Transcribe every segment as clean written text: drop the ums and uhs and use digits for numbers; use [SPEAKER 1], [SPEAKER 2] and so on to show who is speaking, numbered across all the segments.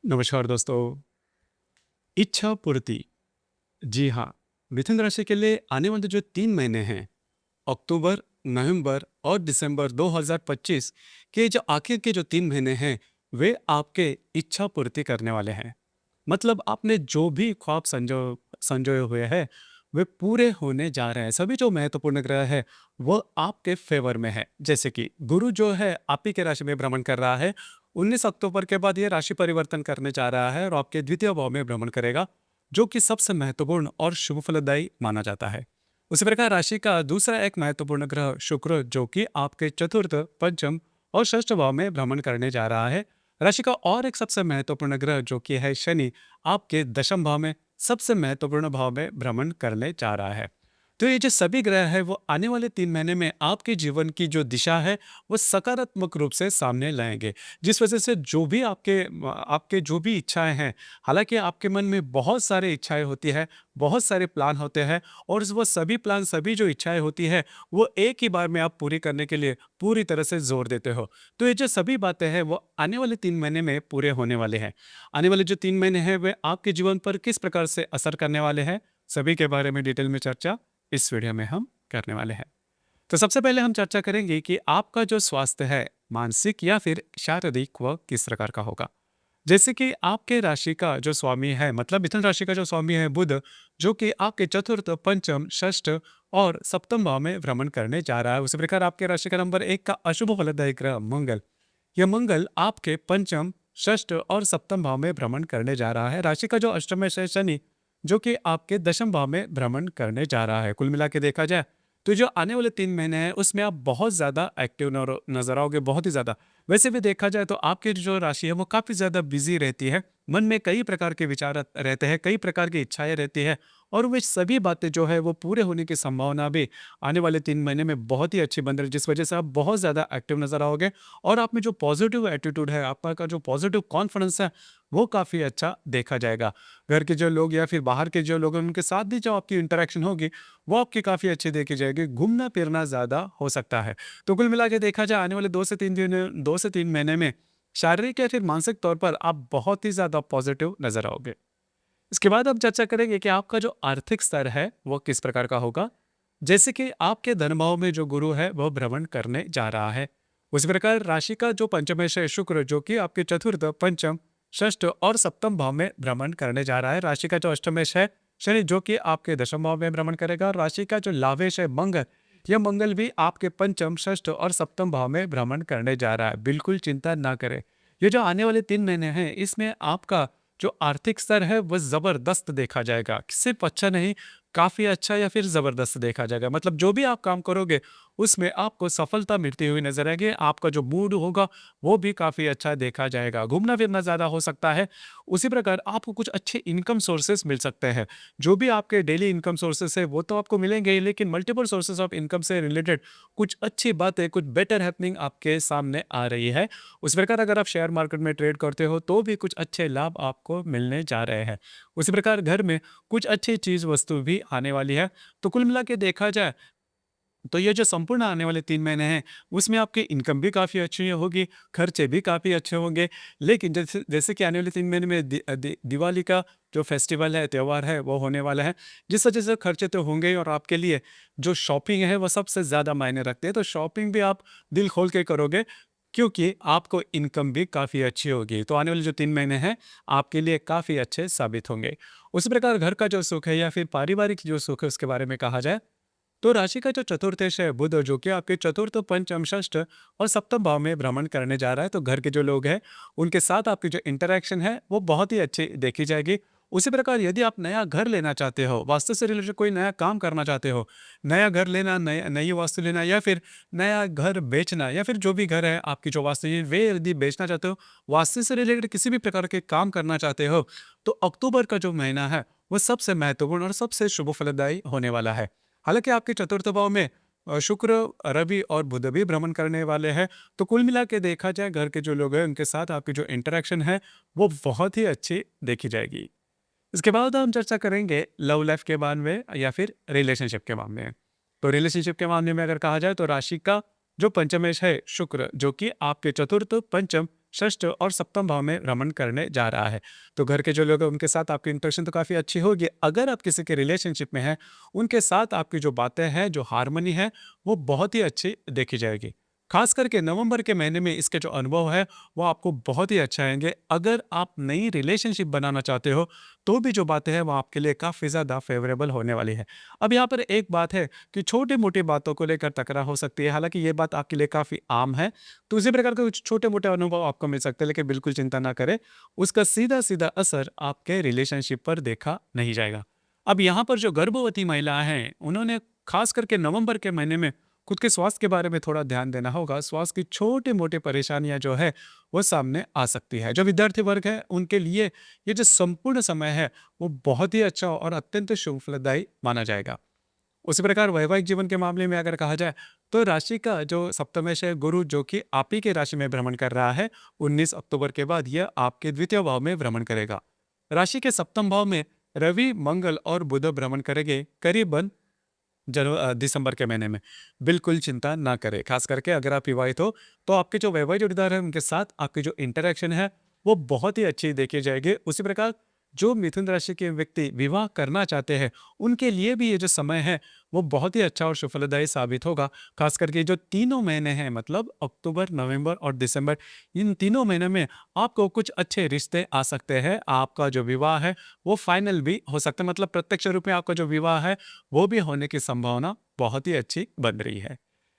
[SPEAKER 1] नमस्कार दोस्तों। इच्छा पूर्ति। जी हाँ, मिथुन राशि के लिए आने वाले जो 3 महीने हैं, अक्टूबर, नवंबर और दिसंबर 2025 के जो आखिर के जो 3 महीने हैं, वे आपके इच्छा पूर्ति करने वाले हैं। मतलब आपने जो भी ख्वाब संजोए हुए हैं, वे पूरे होने जा रहे हैं। सभी जो महत्वपूर्ण ग्रह है, वो आपके फेवर में है। जैसे कि गुरु जो है आप ही के राशि में भ्रमण कर रहा है। 19 अक्टूबर के बाद ये राशि परिवर्तन करने जा रहा है और आपके द्वितीय भाव में भ्रमण करेगा, जो कि सबसे महत्वपूर्ण और शुभ फलदायी माना जाता है। उसी प्रकार राशि का दूसरा एक महत्वपूर्ण ग्रह शुक्र, जो कि आपके चतुर्थ, पंचम और षष्ठ भाव में भ्रमण करने जा रहा है। राशि का और एक सबसे महत्वपूर्ण ग्रह जो कि है शनि, आपके दशम भाव में सबसे महत्वपूर्ण भाव में भ्रमण करने जा रहा है। तो ये जो सभी ग्रह है वो आने वाले 3 महीने में आपके जीवन की जो दिशा है वो सकारात्मक रूप से सामने लाएंगे, जिस वजह से जो भी आपके जो भी इच्छाएं हैं, हालांकि आपके मन में बहुत सारे इच्छाएं होती है, बहुत सारे प्लान होते हैं, और वो सभी प्लान, सभी जो इच्छाएं होती है, वो एक ही बार में आप पूरी करने के लिए पूरी तरह से जोर देते हो। तो ये जो सभी बातें हैं वो आने वाले 3 महीने में पूरे होने वाले हैं। आने वाले जो 3 महीने हैं वे आपके जीवन पर किस प्रकार से असर करने वाले हैं, सभी के बारे में डिटेल में चर्चा इस वीडियो में हम करने वाले हैं। तो सबसे पहले हम चर्चा करेंगे कि आपका जो स्वास्थ्य है, मानसिक या फिर शारीरिक, वह किस प्रकार का होगा। जैसे कि आपके राशि का जो स्वामी है, मतलब मिथुन राशि का जो स्वामी है बुध, जो कि आपके चतुर्थ, पंचम, षष्ठ और सप्तम भाव में भ्रमण करने जा रहा है। उसी प्रकार आपके राशि का नंबर 1 का अशुभ फलदायक ग्रह मंगल, यह मंगल आपके पंचम, षष्ठ और सप्तम भाव में भ्रमण करने जा रहा है। राशि का जो अष्टमेश है शनि, जो कि आपके दशम भाव में भ्रमण करने जा रहा है। कुल मिला के देखा जाए तो जो आने वाले 3 महीने हैं उसमें आप बहुत ज्यादा एक्टिव नजर आओगे, बहुत ही ज्यादा। वैसे भी देखा जाए तो आपकी जो राशि है वो काफी ज्यादा बिजी रहती है। मन में कई प्रकार के विचार रहते हैं, कई प्रकार की इच्छाएं रहती है, और वे सभी बातें जो है वो पूरे होने की संभावना भी आने वाले 3 महीने में बहुत ही अच्छी बन रही है, जिस वजह से आप बहुत ज्यादा एक्टिव नजर आओगे। और आप में जो पॉजिटिव एटीट्यूड है, आपका का जो पॉजिटिव कॉन्फिडेंस है, वो काफी अच्छा देखा जाएगा। घर के जो लोग या फिर बाहर के जो लोग हैं उनके साथ भी जो आपकी इंटरेक्शन होगी वो आपकी काफी अच्छी देखी जाएगी। घूमना फिरना ज्यादा हो सकता है। तो कुल मिला के देखा जाए आने वाले 2 से 3 महीने में शारीरिक या फिर मानसिक तौर पर आप बहुत ही ज्यादा पॉजिटिव नजर आओगे। इसके बाद अब चर्चा करेंगे कि आपका जो आर्थिक स्तर है वो किस प्रकार का होगा। जैसे कि आपके धन भाव में जो गुरु है वह भ्रमण करने जा रहा है। उसी प्रकार राशि का जो पंचमेश है शुक्र, जो कि आपके चतुर्थ, पंचम, षष्ठ और सप्तम भाव में भ्रमण करने जा रहा है। राशि का जो अष्टमेश है शनि, जो कि आपके दशम भाव में भ्रमण करेगा। और राशि का जो लावेश है मंगल, यह मंगल भी आपके पंचम, षष्ठ और सप्तम भाव में भ्रमण करने जा रहा है। बिल्कुल चिंता ना करें। ये जो आने वाले 3 महीने हैं इसमें आपका जो आर्थिक स्तर है वह जबरदस्त देखा जाएगा। सिर्फ अच्छा नहीं, काफी अच्छा या फिर जबरदस्त देखा जाएगा। मतलब जो भी आप काम करोगे उसमें आपको सफलता मिलती हुई नजर आएगी। आपका जो मूड होगा वो भी काफी अच्छा देखा जाएगा। घूमना फिरना ज्यादा हो सकता है। उसी प्रकार आपको कुछ अच्छे इनकम सोर्सेस मिल सकते हैं। जो भी आपके डेली इनकम सोर्सेस है वो तो आपको मिलेंगे ही, लेकिन मल्टीपल सोर्सेस ऑफ इनकम से रिलेटेड कुछ अच्छी बातें, कुछ बेटर हैपनिंग आपके सामने आ रही है। उस प्रकार अगर आप शेयर मार्केट में ट्रेड करते हो तो भी कुछ अच्छे लाभ आपको मिलने जा रहे हैं। उसी प्रकार घर में कुछ अच्छी चीज वस्तु भी आने वाली है। तो कुल मिला के देखा जाए तो ये जो संपूर्ण आने वाले 3 महीने हैं उसमें आपकी इनकम भी काफ़ी अच्छी होगी, खर्चे भी काफ़ी अच्छे होंगे। लेकिन जैसे जैसे कि आने वाले 3 महीने में दिवाली का जो फेस्टिवल है, त्यौहार है, वो होने वाला है, जिस वजह से खर्चे तो होंगे ही। और आपके लिए जो शॉपिंग है वो सबसे ज़्यादा मायने रखते हैं। तो शॉपिंग भी आप दिल खोल के करोगे, क्योंकि आपको इनकम भी काफ़ी अच्छी होगी। तो आने वाले जो 3 महीने हैं आपके लिए काफ़ी अच्छे साबित होंगे। उसी प्रकार घर का जो सुख है या फिर पारिवारिक जो सुख है उसके बारे में कहा जाए तो राशि का जो चतुर्थेश है बुध, जो कि आपके चतुर्थ, पंचम, षष्ठ और सप्तम भाव में भ्रमण करने जा रहा है। तो घर के जो लोग हैं उनके साथ आपकी जो इंटरेक्शन है वो बहुत ही अच्छी देखी जाएगी। उसी प्रकार यदि आप नया घर लेना चाहते हो, वास्तु से रिलेटेड कोई नया काम करना चाहते हो, नया घर लेना, नई वास्तु लेना या फिर नया घर बेचना, या फिर जो भी घर है आपकी जो वास्तु है वे यदि बेचना चाहते हो, वास्तु से रिलेटेड किसी भी प्रकार के काम करना चाहते हो, तो अक्टूबर का जो महीना है वो सबसे महत्वपूर्ण और सबसे शुभ फलदायी होने वाला है। हालांकि आपके चतुर्थ भाव में शुक्र, रवि और बुध भी भ्रमण करने वाले हैं। तो कुल मिला के देखा जाए घर के जो लोग हैं उनके साथ आपकी जो इंटरेक्शन है वो बहुत ही अच्छी देखी जाएगी। इसके बाद हम चर्चा करेंगे लव लाइफ के बारे में या फिर रिलेशनशिप के मामले में। तो रिलेशनशिप के मामले में अगर कहा जाए तो राशि का जो पंचमेश है शुक्र, जो कि आपके चतुर्थ, पंचम, षष्ठ और सप्तम भाव में भ्रमण करने जा रहा है। तो घर के जो लोग हैं उनके साथ आपकी इंटरेक्शन तो काफ़ी अच्छी होगी। अगर आप किसी के रिलेशनशिप में हैं, उनके साथ आपकी जो बातें हैं, जो हार्मनी है, वो बहुत ही अच्छी देखी जाएगी। खास करके नवंबर के महीने में इसके जो अनुभव है वो आपको बहुत ही अच्छा आएंगे। अगर आप नई रिलेशनशिप बनाना चाहते हो तो भी जो बातें हैं वो आपके लिए काफ़ी ज़्यादा फेवरेबल होने वाली है। अब यहाँ पर एक बात है कि छोटी मोटी बातों को लेकर तकरार हो सकती है, हालांकि ये बात आपके लिए काफ़ी आम है। तो उसी प्रकार के कुछ छोटे मोटे अनुभव आपको मिल सकते हैं, लेकिन बिल्कुल चिंता ना करें, उसका सीधा सीधा असर आपके रिलेशनशिप पर देखा नहीं जाएगा। अब यहाँ पर जो गर्भवती महिलाएं हैं उन्होंने खास करके नवंबर के महीने में खुद के स्वास्थ्य के बारे में थोड़ा ध्यान देना होगा। स्वास्थ्य की छोटी मोटी परेशानियां जो है वो सामने आ सकती है। जो विद्यार्थी वर्ग है उनके लिए ये जो संपूर्ण समय है वो बहुत ही अच्छा और अत्यंत शुभफलदायी माना जाएगा। उसी प्रकार वैवाहिक जीवन के मामले में अगर कहा जाए तो राशि का जो सप्तमेश है गुरु, जो कि आप ही के राशि में भ्रमण कर रहा है, 19 अक्टूबर के बाद यह आपके द्वितीय भाव में भ्रमण करेगा। राशि के सप्तम भाव में रवि, मंगल और बुध भ्रमण करेंगे करीबन दिसंबर के महीने में। बिल्कुल चिंता ना करें, खास करके अगर आप विवाहित हो तो आपके जो वैवाहिक जोड़ीदार हैं उनके साथ आपकी जो इंटरेक्शन है वो बहुत ही अच्छी देखी जाएगी। उसी प्रकार जो मिथुन राशि के व्यक्ति विवाह करना चाहते हैं उनके लिए भी ये जो समय है वो बहुत ही अच्छा और सुफलदायी साबित होगा। खास करके जो तीनों महीने हैं, मतलब अक्टूबर, नवंबर और दिसंबर, इन तीनों महीने में आपको कुछ अच्छे रिश्ते आ सकते हैं। आपका जो विवाह है वो फाइनल भी हो सकता है, मतलब प्रत्यक्ष रूप में आपका जो विवाह है वो भी होने की संभावना बहुत ही अच्छी बन रही है।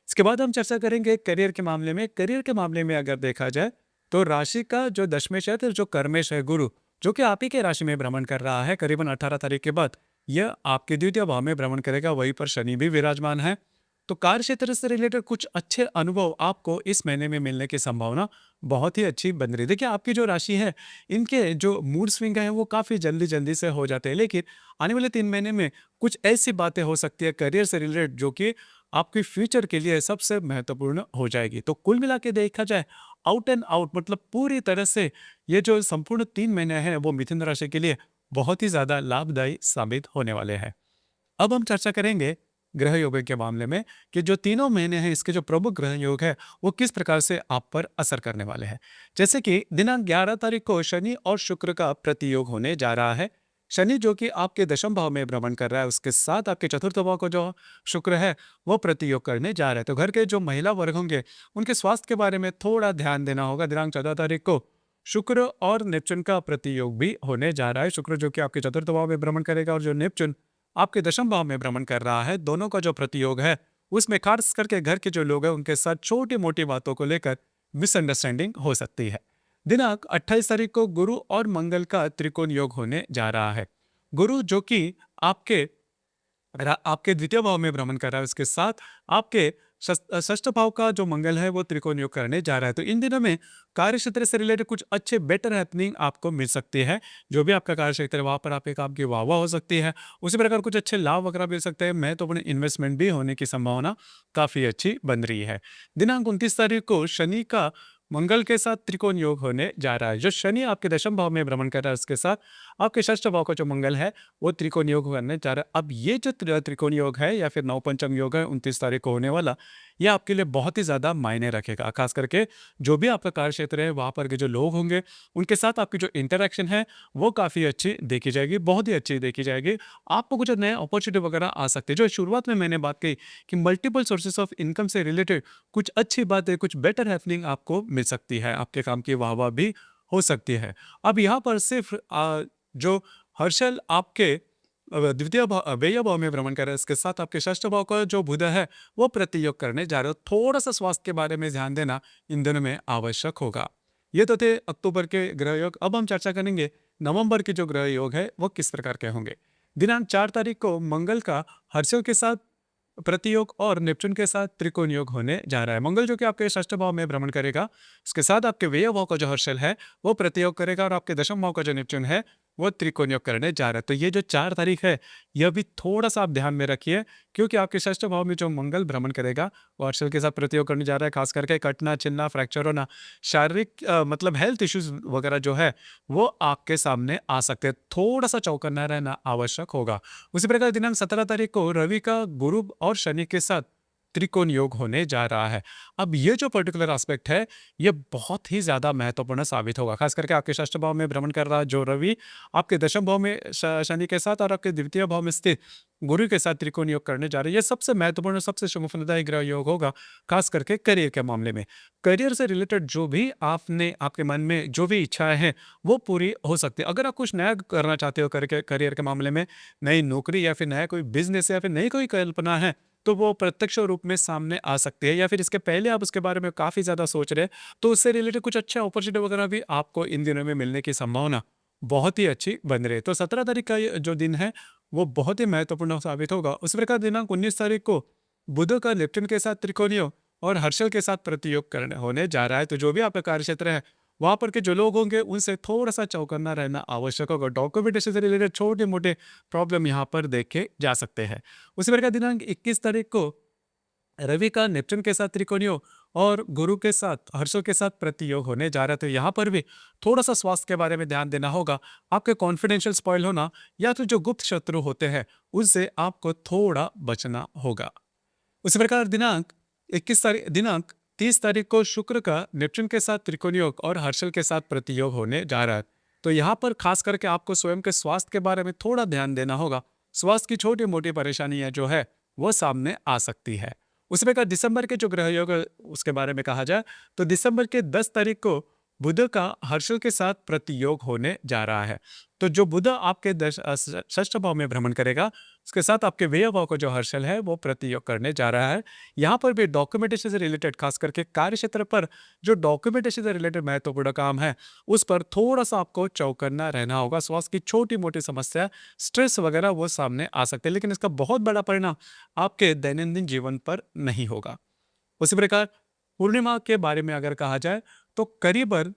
[SPEAKER 1] इसके बाद हम चर्चा करेंगे करियर के मामले में। करियर के मामले में अगर देखा जाए तो राशि का जो दशमेश है, तो जो कर्मेश है गुरु, जो कि आप ही के राशि में भ्रमण कर रहा है करीबन 18 तारीख के बाद, यह आपके द्वितीय भाव में भ्रमण करेगा। वहीं पर शनि भी विराजमान है। तो कार्य क्षेत्र से रिलेटेड कुछ अच्छे अनुभव आपको इस महीने में मिलने की संभावना बहुत ही अच्छी बन रही है। देखिए, आपकी जो राशि है इनके जो मूड स्विंग है वो काफ़ी जल्दी जल्दी से हो जाते हैं, लेकिन आने वाले 3 महीने में कुछ ऐसी बातें हो सकती है करियर से रिलेटेड जो कि आपके फ्यूचर के लिए सबसे महत्वपूर्ण हो जाएगी। तो कुल मिला के देखा जाए, आउट एंड आउट मतलब पूरी तरह से ये जो संपूर्ण 3 महीने हैं वो मिथुन राशि के लिए बहुत ही ज़्यादा लाभदायी साबित होने वाले हैं। अब हम चर्चा करेंगे ग्रह योग के मामले में कि जो तीनों महीने हैं इसके जो प्रमुख ग्रह योग है वो किस प्रकार से आप पर असर करने वाले हैं। जैसे कि दिनांक 11 तारीख को शनि और शुक्र का प्रतियोग होने जा रहा है। शनि जो कि आपके दशम भाव में भ्रमण कर रहा है, उसके साथ आपके चतुर्थ भाव को जो शुक्र है वो प्रतियोग करने जा रहे हैं। तो घर के जो महिला वर्ग होंगे उनके स्वास्थ्य के बारे में थोड़ा ध्यान देना होगा। दिनांक 14 तारीख को शुक्र और नेपचुन का प्रतियोग भी होने जा रहा है। शुक्र जो कि आपके चतुर्थ भाव में भ्रमण करेगा और जो नेपचुन आपके दशम भाव में भ्रमण कर रहा है, दोनों का जो प्रतियोग है उसमें खास करके घर के जो लोग हैं उनके साथ छोटी मोटी बातों को लेकर मिसअंडरस्टैंडिंग हो सकती है। दिनांक 28 तारीख को गुरु और मंगल का त्रिकोण योग होने जा रहा है। गुरु जो कि आपके आपके द्वितीय भाव में भ्रमण कर रहा है, उसके साथ आपके षष्ठ भाव का जो मंगल है वो त्रिकोण योग करने जा रहा है। तो इन दिनों में कार्य क्षेत्र से रिलेटेड कुछ अच्छे बेटर हैपनिंग आपको मिल सकती है। जो भी आपका कार्य क्षेत्र है वहां पर आपके काम की वाह हो सकती है। उसी प्रकार कुछ अच्छे लाभ वगैरह मिल सकते हैं। मैं तो अपने इन्वेस्टमेंट भी होने की संभावना काफी अच्छी बन रही है। दिनांक 29 तारीख को शनि का मंगल के साथ त्रिकोण योग होने जा रहा है। जो शनि आपके दशम भाव में भ्रमण कर रहा है उसके साथ आपके षष्ठ भाव का जो मंगल है वो त्रिकोण योग करने जा रहा है। अब ये जो त्रिकोण योग है या फिर नवपंचम योग है 29 तारीख को होने वाला, ये आपके लिए बहुत ही ज़्यादा मायने रखेगा। खास करके जो भी आपका कार्य क्षेत्र है वहाँ पर के जो लोग होंगे उनके साथ आपकी जो इंटरेक्शन है वो काफ़ी अच्छी देखी जाएगी, बहुत ही अच्छी देखी जाएगी। आपको कुछ नए अपॉर्चुनिटी वगैरह आ सकते हैं। जो शुरुआत में मैंने बात कही कि मल्टीपल सोर्सेस ऑफ इनकम से रिलेटेड कुछ अच्छी बातें, कुछ बेटर हैपनिंग आपको मिल सकती है। आपके काम की वाहवाह भी हो सकती है। अब यहाँ पर सिर्फ जो हर्षल आपके द्वितीय भाव व्यय भाव में भ्रमण कर रहे हैं, इसके साथ आपके षष्ठ भाव का जो बुध है वो प्रतियोग करने जा रहे हो। थोड़ा सा स्वास्थ्य के बारे में ध्यान देना इन दिनों में आवश्यक होगा। ये तो थे अक्टूबर के ग्रह योग। अब हम चर्चा करेंगे नवंबर के जो ग्रह योग है वो किस प्रकार के होंगे। दिनांक 4 तारीख को मंगल का हर्षल के साथ प्रतियोग और नेपचुन के साथ त्रिकोण योग होने जा रहा है। मंगल जो कि आपके षष्ठ भाव में भ्रमण करेगा, उसके साथ आपके व्यय भाव का जो हर्षल है वो प्रतियोग करेगा और आपके दशम भाव का जो नेपचुन है वो त्रिकोण योग करने जा रहा है। तो ये जो 4 तारीख है यह भी थोड़ा सा आप ध्यान में रखिए, क्योंकि आपके षष्ठ भाव में जो मंगल भ्रमण करेगा वो हर्षल के साथ प्रतियोग करने जा रहा है। खास करके कटना, छिलना, फ्रैक्चर होना, शारीरिक मतलब हेल्थ इश्यूज वगैरह जो है वो आपके सामने आ सकते हैं। थोड़ा सा चौकन्ना रहना आवश्यक होगा। उसी प्रकार दिनांक 17 तारीख को रवि का गुरु और शनि के साथ त्रिकोण योग होने जा रहा है। अब ये जो पर्टिकुलर एस्पेक्ट है, ये बहुत ही ज़्यादा महत्वपूर्ण साबित होगा, खास करके आपके षष्ठ भाव में भ्रमण कर रहा जो रवि आपके दशम भाव में शनि के साथ और आपके द्वितीय भाव में स्थित गुरु के साथ त्रिकोण योग करने जा रहे हैं। ये सबसे महत्वपूर्ण, सबसे शुभ फलदायी ग्रह योग होगा, खास करके करियर के मामले में। करियर से रिलेटेड जो भी आपने आपके मन में जो भी इच्छाएं हैं, वो पूरी हो सकती है। अगर आप कुछ नया करना चाहते हो करके करियर के मामले में, नई नौकरी या फिर नया कोई बिजनेस या फिर नई कोई कल्पना है, तो वो प्रत्यक्ष रूप में सामने आ सकती है। या फिर इसके पहले आप उसके बारे में काफ़ी ज़्यादा सोच रहे हैं, तो उससे रिलेटेड कुछ अच्छा अपॉर्चुनिटी वगैरह भी आपको इन दिनों में मिलने की संभावना बहुत ही अच्छी बन रही है। तो 17 तारीख का ये जो दिन है, वो बहुत ही महत्वपूर्ण साबित होगा। उसी प्रकार दिनांक 19 तारीख को बुध का नेपच्यून के साथ त्रिकोणीय और हर्षल के साथ प्रतियोग करने होने जा रहा है। तो जो भी आपका कार्यक्षेत्र है, वहाँ पर के जो लोग होंगे, उनसे थोड़ा-सा चौकन्ना रहना आवश्यक होगा। डॉक्यूमेंटेशन से रिलेटेड छोटे-मोटे प्रॉब्लम यहाँ पर देखे जा सकते हैं। उसी प्रकार दिनांक 21 तारीख को रवि का नेपच्यून के साथ त्रिकोणीय और गुरु के साथ हर्षों के साथ प्रतियोग होने जा रहा है। तो यहाँ पर भी थोड़ा-सा स्वास्थ्य के बारे में ध्यान देना होगा। आपके कॉन्फिडेंशियल स्पॉइल होना या तो जो गुप्त शत्रु होते हैं, उनसे आपको थोड़ा बचना होगा। उसी प्रकार दिनांक 30 तारीख को शुक्र का नेपच्यून के साथ त्रिकोण योग और हर्षल के साथ प्रतियोग होने जा रहा है। तो यहाँ पर खास करके आपको स्वयं के स्वास्थ्य के बारे में थोड़ा ध्यान देना होगा। स्वास्थ्य की छोटी मोटी परेशानियां जो है, वो सामने आ सकती है। उसी प्रकार दिसंबर के जो ग्रह योग उसके बारे में कहा जाए, तो दिसंबर के 10 तारीख को बुध का हर्षल के साथ प्रतियोग होने जा रहा है। तो जो बुध आपके षष्ठ भाव में भ्रमण करेगा, उसके साथ आपके व्यय भाव को जो हर्षल है, वो प्रतियोग करने जा रहा है। यहाँ पर भी डॉक्यूमेंटेशन से रिलेटेड, खास करके कार्य क्षेत्र पर जो डॉक्यूमेंटेशन से रिलेटेड महत्वपूर्ण काम है, उस पर थोड़ा सा आपको चौकन्ना रहना होगा। स्वास्थ्य की छोटी मोटी समस्या, स्ट्रेस वगैरह वो सामने आ सकते हैं, लेकिन इसका बहुत बड़ा परिणाम आपके दैनंदिन जीवन पर नहीं होगा। उसी प्रकार पूर्णिमा के बारे में अगर कहा जाए, तो करीबन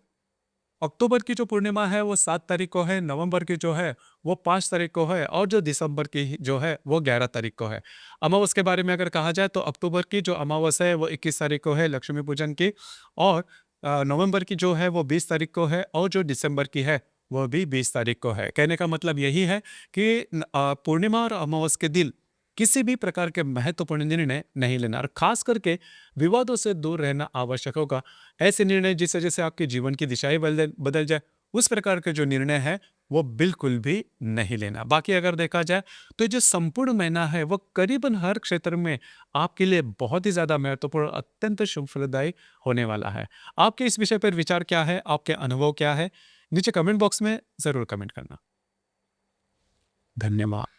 [SPEAKER 1] अक्टूबर की जो पूर्णिमा है वो 7 तारीख को है, नवंबर की जो है वो 5 तारीख को है, और जो दिसंबर की जो है वो 11 तारीख को है। अमावस के बारे में अगर कहा जाए, तो अक्टूबर की जो अमावस है वो 21 तारीख को है, लक्ष्मी पूजन की, और नवंबर की जो है वो 20 तारीख को है, और जो दिसंबर की है वो भी 20 तारीख को है। कहने का मतलब यही है कि पूर्णिमा और अमावस के दिन किसी भी प्रकार के महत्वपूर्ण निर्णय नहीं लेना, और खास करके विवादों से दूर रहना आवश्यक होगा। ऐसे निर्णय जिससे जैसे आपके जीवन की दिशा ही बदल जाए, उस प्रकार के जो निर्णय है वो बिल्कुल भी नहीं लेना। बाकी अगर देखा जाए, तो ये जो संपूर्ण महीना है वो करीबन हर क्षेत्र में आपके लिए बहुत ही ज्यादा महत्वपूर्ण, अत्यंत शुभ फलदायी होने वाला है। आपके इस विषय पर विचार क्या है, आपके अनुभव क्या है, नीचे कमेंट बॉक्स में जरूर कमेंट करना। धन्यवाद।